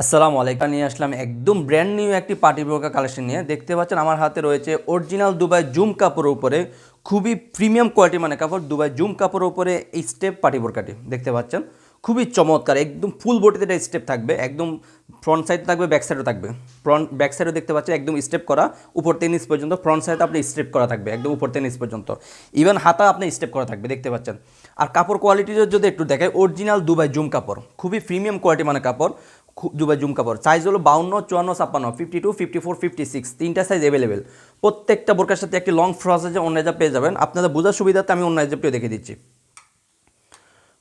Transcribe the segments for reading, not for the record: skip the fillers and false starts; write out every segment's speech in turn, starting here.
আসসালামু আলাইকুম নিয়ে আসলাম একদম ব্র্যান্ড নিউ একটি পার্টি বোরকা কালেকশন নিয়ে। দেখতে পাচ্ছেন আমার হাতে রয়েছে অরিজিনাল দুবাই জুম কাপড়ের উপরে খুবই প্রিমিয়াম কোয়ালিটি মানে কাপড়, দুবাই জুম কাপড়ের উপরে এই স্টেপ পার্টি বোরকাটি দেখতে পাচ্ছেন খুবই চমৎকার, একদম ফুল বডিতে এটা স্টেপ থাকবে, একদম ফ্রন্ট সাইড থাকবে, ব্যাক সাইডও থাকবে। ব্যাক সাইডও দেখতে পাচ্ছেন একদম স্টেপ করা উপর থেকে নিচ পর্যন্ত, ফ্রন্ট সাইডে আপনি স্টেপ করা থাকবে একদম উপর থেকে নিচ পর্যন্ত, ইভেন হাতা আপনি স্টেপ করা থাকবে দেখতে পাচ্ছেন। আর কাপড় কোয়ালিটিটা যদি একটু দেখায়, অরিজিনাল দুবাই জুম কাপড়, খুবই প্রিমিয়াম কোয়ালিটি মানে কাপড়, দুবাই জুম কাপড়। সাইজ হলো 52, 54, 56, 52, 54, 56, তিনটা সাইজ অ্যাভেলেবেল। প্রত্যেকটা বোরকার সাথে একটি লং ফ্রসেজে অন্যায় পেয়ে যাবেন। আপনাদের বোঝার সুবিধাতে আমি অন্যায় জাপটিও দেখে দিচ্ছি।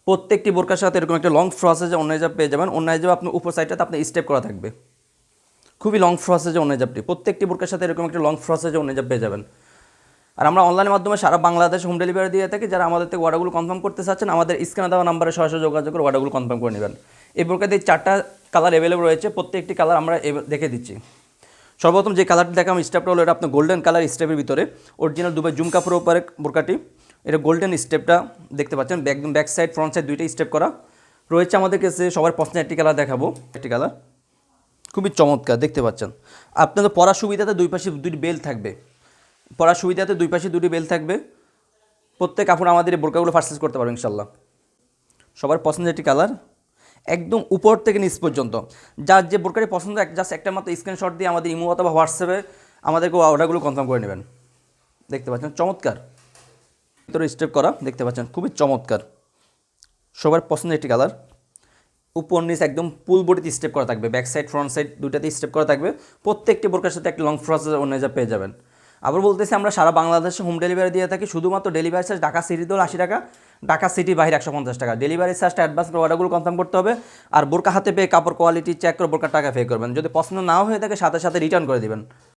প্রত্যেকটি বোরকার সাথে এরকম একটা লং ফ্রসেজে অন্যায় জাপ পেয়ে যাবেন। অন্যায় জাপ আপনার উপর সাইডটাতে আপনার স্টেপ করা থাকবে, খুবই লং ফ্রসেজে অন্যায় জাপটি। প্রত্যেকটি বোরকার সাথে এরকম একটা লং ফ্রসেজে অন্যায় জাপ পেয়ে যাবেন। আর আমরা অনলাইনের মাধ্যমে সারা বাংলাদেশ হোম ডেলিভারি দিয়ে থাকি। যারা আমাদের থেকে অর্ডারগুলো কনফার্ম করতে চাচ্ছেন, আমাদের স্ক্রিনে দেওয়া নাম্বারে সরাসরি যোগাযোগ করে অর্ডারগুলো কনফার্ম করে নেবেন। এই বোরকাতে 4টা কালার অ্যাভেলেবল রয়েছে, প্রত্যেকটি কালার আমরা দেখে দিচ্ছি। সর্বপ্রথম যে কালারটি দেখাম স্টেপটা হলো এটা আপনার গোল্ডেন কালার স্টেপের ভিতরে অরিজিনাল দুবাই জুম কাপড়ের উপরে বোরকাটি। এটা গোল্ডেন স্টেপটা দেখতে পাচ্ছেন, একদম ব্যাক সাইড ফ্রন্ট সাইড দুইটাই স্টেপ করা রয়েছে। আমাদের কাছে সবার পছন্দের একটি কালার দেখাবো, একটি কালার খুবই চমৎকার দেখতে পাচ্ছেন। আপনাদের পরার সুবিধাতে দুই পাশে দুটি বেল থাকবে, পরার সুবিধাতে দুই পাশে দুটি বেল থাকবে। প্রত্যেক কাপড় আমাদের এই বোরকাগুলো পারচেজ করতে পারবেন ইনশাল্লাহ। সবার পছন্দের একটি কালার, একদম উপর থেকে নিচ পর্যন্ত। যার যে বোরকাটি পছন্দ জাস্ট একটা মাত্র স্ক্রিনশট দিয়ে আমাদের ইমো অথবা হোয়াটসঅ্যাপে আমাদেরকে অর্ডারগুলো কনফার্ম করে নেবেন। দেখতে পাচ্ছেন চমৎকার ভিতরে স্টেপ করা, দেখতে পাচ্ছেন খুবই চমৎকার। সবার পছন্দের একটি কালার, উপর নিচ একদম ফুল বডিতে স্টেপ করা থাকবে, ব্যাক সাইড ফ্রন্ট সাইড দুইটাতে স্টেপ করা থাকবে। প্রত্যেকটি বোরকার সাথে একটা লং ফ্রসেস অন্যায় পেয়ে যাবেন। আবার বলতেছি আমরা সারা বাংলাদেশে হোম ডেলিভারি দিয়ে থাকি। শুধুমাত্র ডেলিভারি চার্জ ঢাকা সিটিতে হলো 80 টাকা, ঢাকা সিটি বাইরে 150 টাকা। ডেলিভারি চার্জটা অ্যাডভান্স করে অর্ডারগুলো কনফার্ম করতে হবে। আর বোরকা হাতে পেয়ে কাপড় কোয়ালিটি চেক করে বোরকার টাকা পে করবেন। যদি পছন্দ নাও হয়ে থাকে সাথে সাথে রিটার্ন করে দেবেন।